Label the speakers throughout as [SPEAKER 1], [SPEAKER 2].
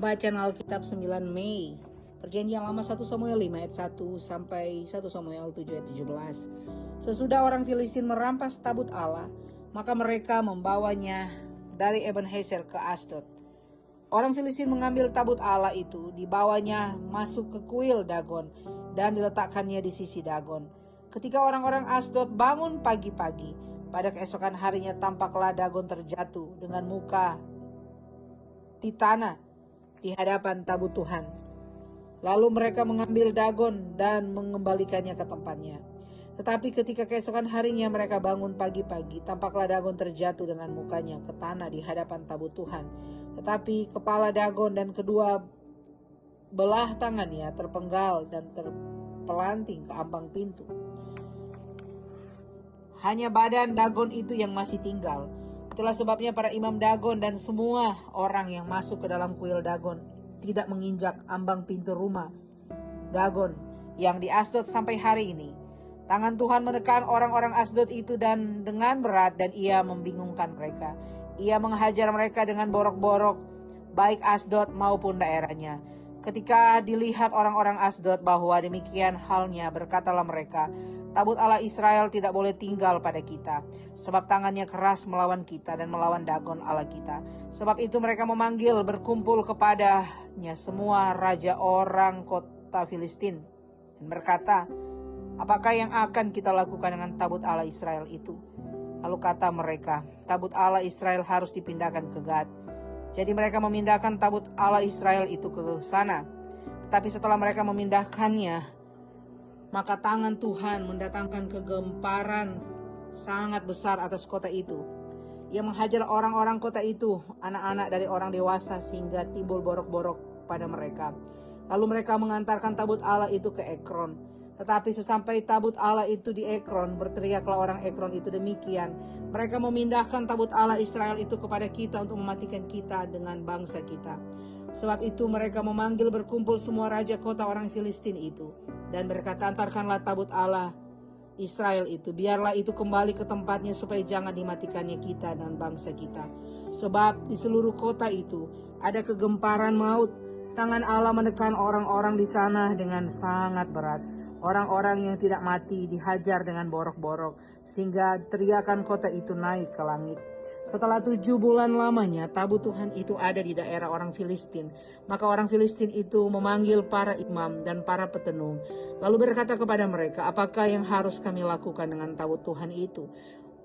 [SPEAKER 1] Pembacaan Alkitab 9 Mei. Perjanjian Lama 1 Samuel 5 ayat 1 sampai 1 Samuel 7 ayat 17. Sesudah orang Filistin merampas tabut Allah, maka mereka membawanya dari Ebenezer ke Asdod. Orang Filistin mengambil tabut Allah itu, dibawanya masuk ke kuil Dagon dan diletakkannya di sisi Dagon. Ketika orang-orang Asdod bangun pagi-pagi, pada keesokan harinya tampaklah Dagon terjatuh dengan muka di tanah di hadapan tabut Tuhan. Lalu mereka mengambil Dagon dan mengembalikannya ke tempatnya. Tetapi ketika keesokan harinya mereka bangun pagi-pagi, tampaklah Dagon terjatuh dengan mukanya ke tanah di hadapan tabut Tuhan. Tetapi kepala Dagon dan kedua belah tangannya terpenggal dan terpelanting ke ambang pintu. Hanya badan Dagon itu yang masih tinggal. Itulah sebabnya para imam Dagon dan semua orang yang masuk ke dalam kuil Dagon tidak menginjak ambang pintu rumah Dagon yang di Asdod sampai hari ini. Tangan Tuhan menekan orang-orang Asdod itu dan dengan berat, dan ia membingungkan mereka. Ia menghajar mereka dengan borok-borok, baik Asdod maupun daerahnya. Ketika dilihat orang-orang Asdod bahwa demikian halnya, berkatalah mereka, tabut Allah Israel tidak boleh tinggal pada kita, sebab tangannya keras melawan kita dan melawan Dagon Allah kita. Sebab itu mereka memanggil berkumpul kepadanya semua raja orang kota Filistin dan berkata, apakah yang akan kita lakukan dengan tabut Allah Israel itu? Lalu kata mereka, tabut Allah Israel harus dipindahkan ke Gad. Jadi mereka memindahkan tabut Allah Israel itu ke sana. Tetapi setelah mereka memindahkannya, maka tangan Tuhan mendatangkan kegemparan sangat besar atas kota itu. Ia menghajar orang-orang kota itu, anak-anak dari orang dewasa, sehingga timbul borok-borok pada mereka. Lalu mereka mengantarkan tabut Allah itu ke Ekron. Tetapi sesampai tabut Allah itu di Ekron, berteriaklah orang Ekron itu demikian, mereka memindahkan tabut Allah Israel itu kepada kita untuk mematikan kita dengan bangsa kita. Sebab itu mereka memanggil berkumpul semua raja kota orang Filistin itu dan berkata, antarkanlah tabut Allah Israel itu, biarlah itu kembali ke tempatnya supaya jangan dimatikannya kita dan bangsa kita. Sebab di seluruh kota itu ada kegemparan maut. Tangan Allah menekan orang-orang di sana dengan sangat berat. Orang-orang yang tidak mati dihajar dengan borok-borok, sehingga teriakan kota itu naik ke langit. Setelah 7 bulan lamanya tabut Tuhan itu ada di daerah orang Filistin. Maka orang Filistin itu memanggil para imam dan para petenung, lalu berkata kepada mereka, apakah yang harus kami lakukan dengan tabut Tuhan itu?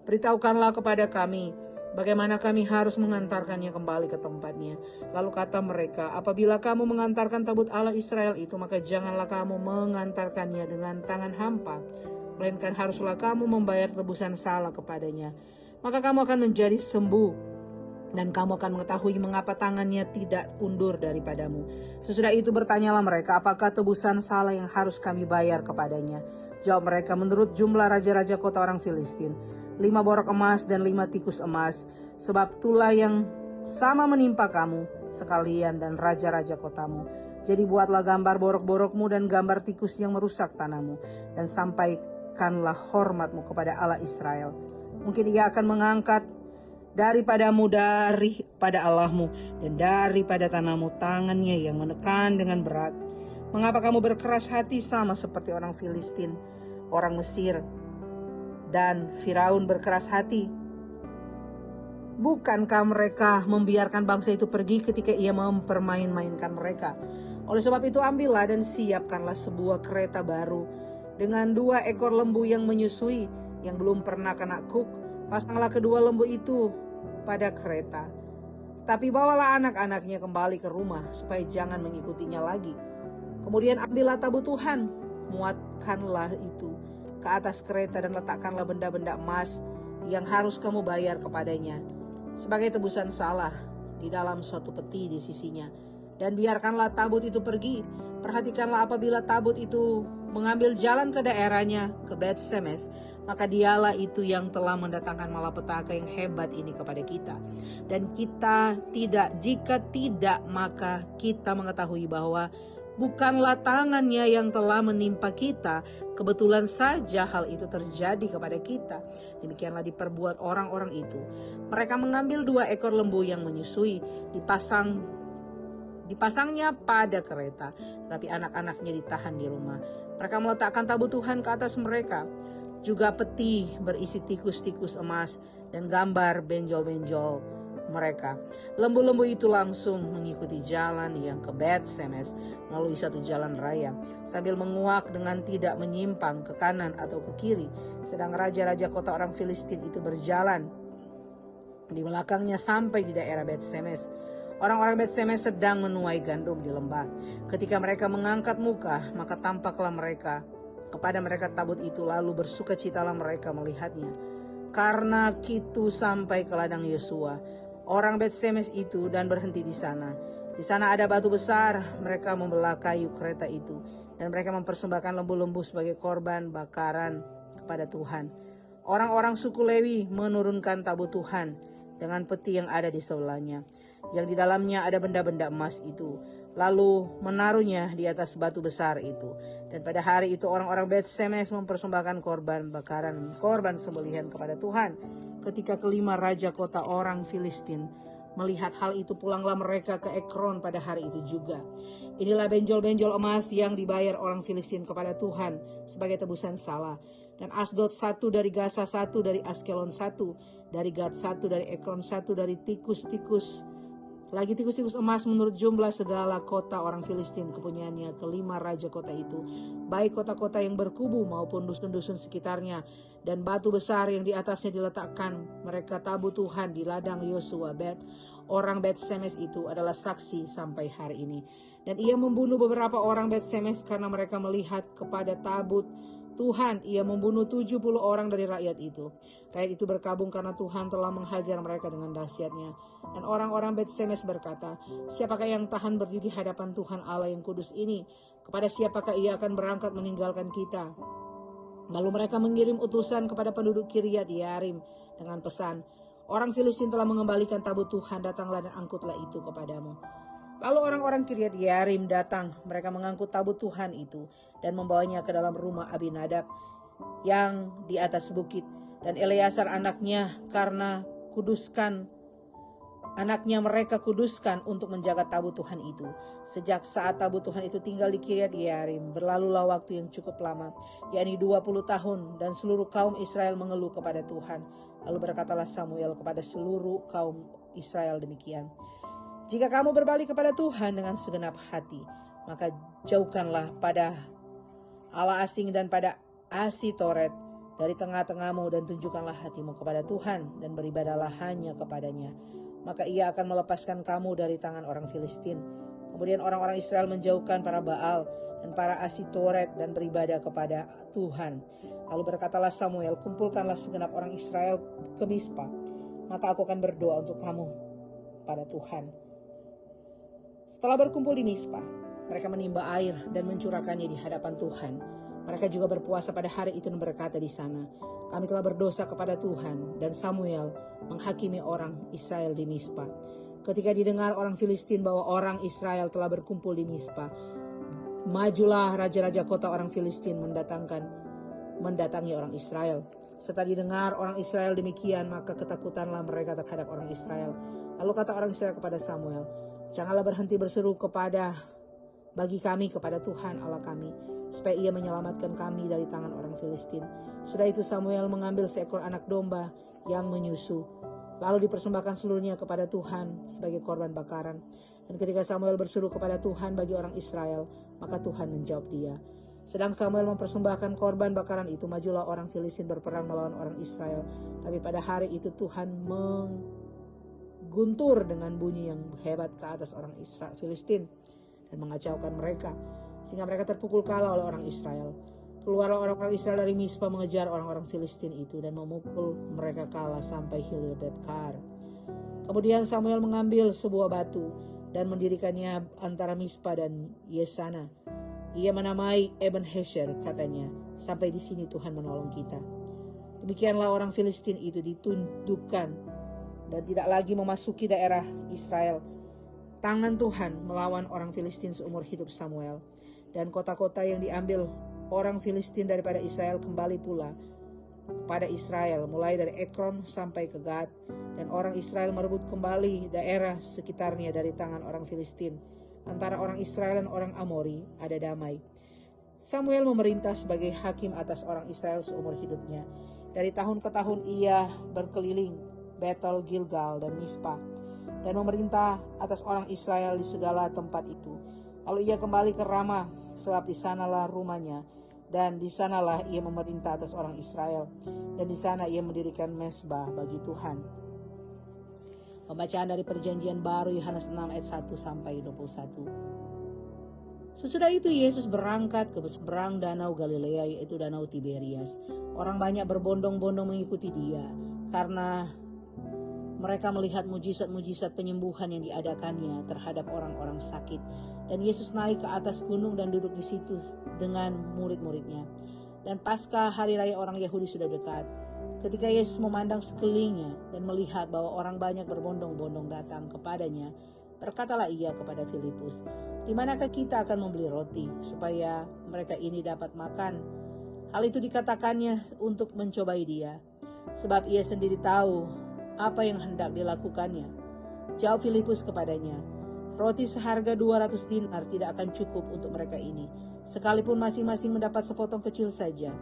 [SPEAKER 1] Beritahukanlah kepada kami, bagaimana kami harus mengantarkannya kembali ke tempatnya. Lalu kata mereka, apabila kamu mengantarkan tabut Allah Israel itu, maka janganlah kamu mengantarkannya dengan tangan hampa, melainkan haruslah kamu membayar tebusan salah kepadanya. Maka kamu akan menjadi sembuh, dan kamu akan mengetahui mengapa tangannya tidak undur daripadamu. Sesudah itu bertanyalah mereka, apakah tebusan salah yang harus kami bayar kepadanya? Jawab mereka, menurut jumlah raja-raja kota orang Filistin, 5 borok emas dan 5 tikus emas, sebab itulah yang sama menimpa kamu sekalian dan raja-raja kotamu. Jadi buatlah gambar borok-borokmu dan gambar tikus yang merusak tanahmu, dan sampaikanlah hormatmu kepada Allah Israel. Mungkin ia akan mengangkat daripadamu daripada Allahmu dan daripada tanahmu tangannya yang menekan dengan berat. Mengapa kamu berkeras hati sama seperti orang Filistin, orang Mesir, dan Firaun berkeras hati? Bukankah mereka membiarkan bangsa itu pergi ketika ia mempermain-mainkan mereka? Oleh sebab itu ambillah dan siapkanlah sebuah kereta baru dengan 2 ekor lembu yang menyusui, yang belum pernah kena kuk. Pasanglah kedua lembu itu pada kereta. Tapi bawalah anak-anaknya kembali ke rumah supaya jangan mengikutinya lagi. Kemudian ambillah tabut Tuhan, muatkanlah itu ke atas kereta dan letakkanlah benda-benda emas yang harus kamu bayar kepadanya sebagai tebusan salah di dalam suatu peti di sisinya. Dan biarkanlah tabut itu pergi. Perhatikanlah apabila tabut itu mengambil jalan ke daerahnya, ke Bet-Semes, maka dialah itu yang telah mendatangkan malapetaka yang hebat ini kepada kita. Dan kita tidak, jika tidak, maka kita mengetahui bahwa bukanlah tangannya yang telah menimpa kita, kebetulan saja hal itu terjadi kepada kita. Demikianlah diperbuat orang-orang itu. Mereka mengambil 2 ekor lembu yang menyusui, dipasang dipasangnya pada kereta, tapi anak-anaknya ditahan di rumah. Mereka meletakkan tabut Tuhan ke atas mereka, juga peti berisi tikus-tikus emas dan gambar benjol-benjol mereka. Lembu-lembu itu langsung mengikuti jalan yang ke Bet-Semes melalui satu jalan raya, sambil menguak dengan tidak menyimpang ke kanan atau ke kiri, sedang raja-raja kota orang Filistin itu berjalan di belakangnya sampai di daerah Bet-Semes. Orang-orang Bet-Semes sedang menuai gandum di lembah. Ketika mereka mengangkat muka, maka tampaklah kepada mereka tabut itu, lalu bersukacitalah mereka melihatnya. Karena Kitu sampai ke ladang Yosua, orang Bet-Semes itu, dan berhenti di sana. Di sana ada batu besar. Mereka membelah kayu kereta itu, dan mereka mempersembahkan lembu-lembu sebagai korban bakaran kepada Tuhan. Orang-orang suku Lewi menurunkan tabut Tuhan dengan peti yang ada di sebelahnya, yang di dalamnya ada benda-benda emas itu, lalu menaruhnya di atas batu besar itu. Dan pada hari itu orang-orang Bet-Semes mempersembahkan korban bakaran, korban sembelihan kepada Tuhan. Ketika kelima raja kota orang Filistin melihat hal itu, pulanglah mereka ke Ekron pada hari itu juga. Inilah benjol-benjol emas yang dibayar orang Filistin kepada Tuhan sebagai tebusan salah. Dan Asdod satu, dari Gaza satu, dari Askelon satu, dari Gad satu, dari Ekron satu, dari tikus-tikus emas menurut jumlah segala kota orang Filistin kepunyaannya kelima raja kota itu, baik kota-kota yang berkubu maupun dusun-dusun sekitarnya, dan batu besar yang di atasnya diletakkan mereka tabut Tuhan di ladang Yosua. Orang Bet-Semes itu adalah saksi sampai hari ini. Dan ia membunuh beberapa orang Bet-Semes karena mereka melihat kepada tabut Tuhan. Ia membunuh 70 orang dari rakyat itu. Rakyat itu berkabung karena Tuhan telah menghajar mereka dengan dahsyatnya. Dan orang-orang Bet-Semes berkata, siapakah yang tahan berdiri di hadapan Tuhan Allah yang kudus ini? Kepada siapakah ia akan berangkat meninggalkan kita? Lalu mereka mengirim utusan kepada penduduk Kiryat Yearim dengan pesan, orang Filistin telah mengembalikan tabut Tuhan, datanglah dan angkutlah itu kepadamu. Lalu orang-orang Kiryat Yearim datang, mereka mengangkut tabut Tuhan itu dan membawanya ke dalam rumah Abinadab yang di atas bukit. Dan Eleazar anaknya mereka kuduskan untuk menjaga tabut Tuhan itu. Sejak saat tabut Tuhan itu tinggal di Kiryat Yearim, berlalulah waktu yang cukup lama, yakni 20 tahun, dan seluruh kaum Israel mengeluh kepada Tuhan. Lalu berkatalah Samuel kepada seluruh kaum Israel demikian, jika kamu berbalik kepada Tuhan dengan segenap hati, maka jauhkanlah pada Allah asing dan pada Asitoret dari tengah-tengahmu, dan tunjukkanlah hatimu kepada Tuhan dan beribadahlah hanya kepadanya. Maka ia akan melepaskan kamu dari tangan orang Filistin. Kemudian orang-orang Israel menjauhkan para Baal dan para Asitoret dan beribadah kepada Tuhan. Lalu berkatalah Samuel, kumpulkanlah segenap orang Israel ke Mispa, maka aku akan berdoa untuk kamu pada Tuhan. Setelah berkumpul di Mispa, mereka menimba air dan mencurahkannya di hadapan Tuhan. Mereka juga berpuasa pada hari itu dan berkata di sana, kami telah berdosa kepada Tuhan. Dan Samuel menghakimi orang Israel di Mispa. Ketika didengar orang Filistin bahwa orang Israel telah berkumpul di Mispa, majulah raja-raja kota orang Filistin mendatangi orang Israel. Setelah didengar orang Israel demikian, maka ketakutanlah mereka terhadap orang Israel. Lalu kata orang Israel kepada Samuel, janganlah berhenti berseru bagi kami kepada Tuhan Allah kami, supaya ia menyelamatkan kami dari tangan orang Filistin. Sudah itu Samuel mengambil seekor anak domba yang menyusu, lalu dipersembahkan seluruhnya kepada Tuhan sebagai korban bakaran. Dan ketika Samuel berseru kepada Tuhan bagi orang Israel, maka Tuhan menjawab dia. Sedang Samuel mempersembahkan korban bakaran itu, majulah orang Filistin berperang melawan orang Israel. Tapi pada hari itu Tuhan guntur dengan bunyi yang hebat ke atas orang Israel Filistin dan mengacaukan mereka, sehingga mereka terpukul kalah oleh orang Israel. Keluarlah orang-orang Israel dari Mispa mengejar orang-orang Filistin itu dan memukul mereka kalah sampai Hilil Bet-Kar. Kemudian Samuel mengambil sebuah batu dan mendirikannya antara Mispa dan Yesana. Ia menamai Ebenezer, katanya, sampai di sini Tuhan menolong kita. Demikianlah orang Filistin itu ditundukkan dan tidak lagi memasuki daerah Israel. Tangan Tuhan melawan orang Filistin seumur hidup Samuel. Dan kota-kota yang diambil orang Filistin daripada Israel kembali pula kepada Israel, mulai dari Ekron sampai ke Gad. Dan orang Israel merebut kembali daerah sekitarnya dari tangan orang Filistin. antara orang Israel dan orang Amori ada damai. Samuel memerintah sebagai hakim atas orang Israel seumur hidupnya. Dari tahun ke tahun ia berkeliling Betel, Gilgal, dan Mispa, dan memerintah atas orang Israel di segala tempat itu. Lalu ia kembali ke Rama, sebab di sanalah rumahnya, dan di sanalah ia memerintah atas orang Israel, dan di sana ia mendirikan mezbah bagi Tuhan. Pembacaan dari Perjanjian Baru Yohanes 6 ayat 1 sampai 21. Sesudah itu Yesus berangkat ke seberang danau Galilea, yaitu danau Tiberias. Orang banyak berbondong-bondong mengikuti dia karena mereka melihat mujizat-mujizat penyembuhan yang diadakannya terhadap orang-orang sakit. Dan Yesus naik ke atas gunung dan duduk di situ dengan murid-muridnya. Dan pasca hari raya orang Yahudi sudah dekat. Ketika Yesus memandang sekelilingnya dan melihat bahwa orang banyak berbondong-bondong datang kepadanya, berkatalah ia kepada Filipus, "Di manakah kita akan membeli roti supaya mereka ini dapat makan?" Hal itu dikatakannya untuk mencobai dia, sebab ia sendiri tahu apa yang hendak dilakukannya. Jawab Filipus kepadanya, "Roti seharga 200 dinar tidak akan cukup untuk mereka ini, sekalipun masing-masing mendapat sepotong kecil saja."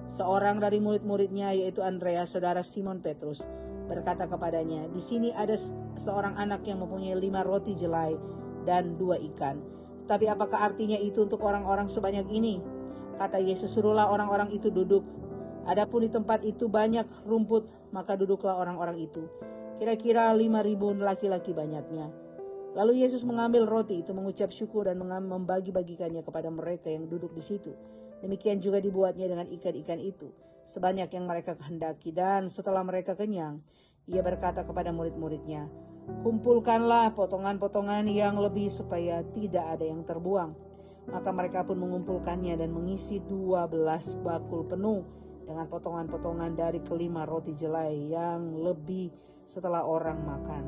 [SPEAKER 1] Seorang dari murid-muridnya, yaitu Andreas, saudara Simon Petrus, berkata kepadanya, "Di sini ada seorang anak yang mempunyai 5 roti jelai dan 2 ikan. Tapi apakah artinya itu untuk orang-orang sebanyak ini?" Kata Yesus, "Suruhlah orang-orang itu duduk." Adapun di tempat itu banyak rumput, maka duduklah orang-orang itu. Kira-kira 5.000 laki-laki banyaknya. Lalu Yesus mengambil roti itu, mengucap syukur dan membagi-bagikannya kepada mereka yang duduk di situ. Demikian juga dibuatnya dengan ikan-ikan itu, sebanyak yang mereka kehendaki. Dan setelah mereka kenyang, ia berkata kepada murid-muridnya, "Kumpulkanlah potongan-potongan yang lebih supaya tidak ada yang terbuang." Maka mereka pun mengumpulkannya dan mengisi 12 bakul penuh dengan potongan-potongan dari kelima roti jelai yang lebih setelah orang makan.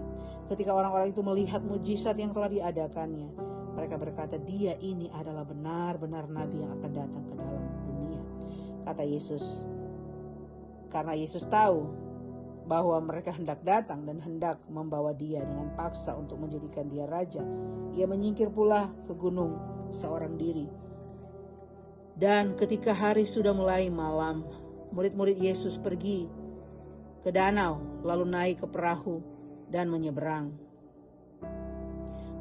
[SPEAKER 1] Ketika orang-orang itu melihat mujizat yang telah diadakannya, mereka berkata, "Dia ini adalah benar-benar nabi yang akan datang ke dalam dunia." Kata Yesus, karena Yesus tahu bahwa mereka hendak datang dan hendak membawa dia dengan paksa untuk menjadikan dia raja, ia menyingkir pula ke gunung seorang diri. Dan ketika hari sudah mulai malam, murid-murid Yesus pergi ke danau, lalu naik ke perahu dan menyeberang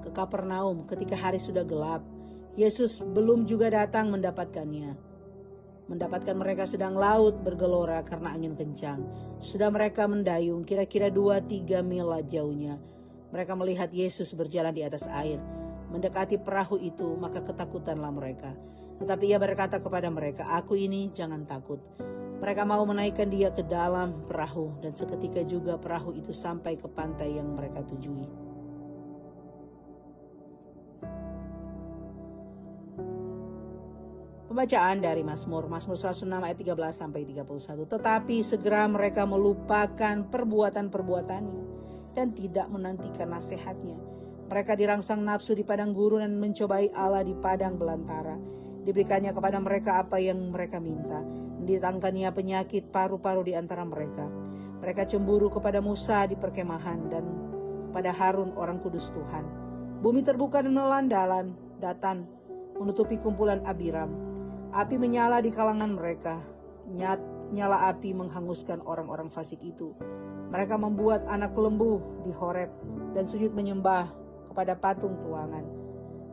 [SPEAKER 1] ke Kapernaum. Ketika hari sudah gelap, Yesus belum juga datang mendapatkan mereka sedang laut bergelora karena angin kencang. Sudah mereka mendayung kira-kira 2-3 mil jauhnya. Mereka melihat Yesus berjalan di atas air. Mendekati perahu itu, maka ketakutanlah mereka. Tetapi ia berkata kepada mereka, "Aku ini, jangan takut." Mereka mau menaikkan dia ke dalam perahu, dan seketika juga perahu itu sampai ke pantai yang mereka tujui. Pembacaan dari Mazmur 106 ayat 13 sampai 31. Tetapi segera mereka melupakan perbuatan-perbuatannya dan tidak menantikan nasihatnya. Mereka dirangsang nafsu di padang gurun dan mencobai Allah di padang belantara. Diberikannya kepada mereka apa yang mereka minta. Ditangkannya penyakit paru-paru di antara mereka. Mereka cemburu kepada Musa di perkemahan dan kepada Harun orang kudus Tuhan. Bumi terbuka dan menelan Datan menutupi kumpulan Abiram. Api menyala di kalangan mereka. Nyala api menghanguskan orang-orang fasik itu. Mereka membuat anak lembu di Horeb dan sujud menyembah kepada patung tuangan.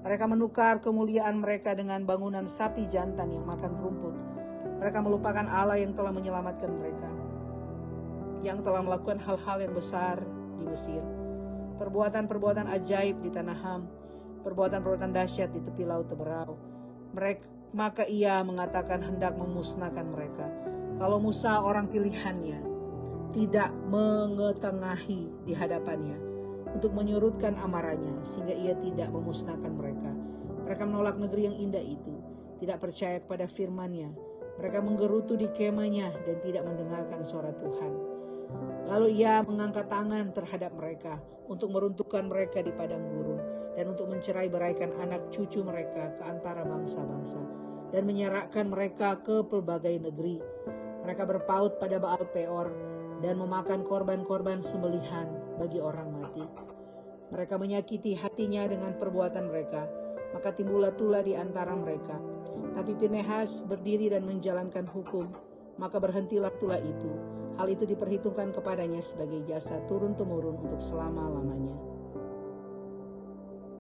[SPEAKER 1] Mereka menukar kemuliaan mereka dengan bangunan sapi jantan yang makan rumput. Mereka melupakan Allah yang telah menyelamatkan mereka, yang telah melakukan hal-hal yang besar di Mesir, perbuatan-perbuatan ajaib di tanah Ham, perbuatan-perbuatan dahsyat di tepi laut Teberau. Maka ia mengatakan hendak memusnahkan mereka. Kalau Musa orang pilihannya tidak mengetengahi di hadapannya untuk menyurutkan amarahnya, sehingga ia tidak memusnahkan mereka. Mereka menolak negeri yang indah itu, tidak percaya kepada firman-Nya. Mereka menggerutu di kemahnya dan tidak mendengarkan suara Tuhan. Lalu ia mengangkat tangan terhadap mereka untuk meruntuhkan mereka di padang gurun dan untuk mencerai-beraikan anak cucu mereka ke antara bangsa-bangsa dan menyerahkan mereka ke pelbagai negeri. Mereka berpaut pada Baal Peor dan memakan korban-korban sembelihan bagi orang mati. Mereka menyakiti hatinya dengan perbuatan mereka, maka timbullah tula di antara mereka. Tapi Pinehas berdiri dan menjalankan hukum, maka berhentilah tula itu. Hal itu diperhitungkan kepadanya sebagai jasa turun-temurun untuk selama-lamanya.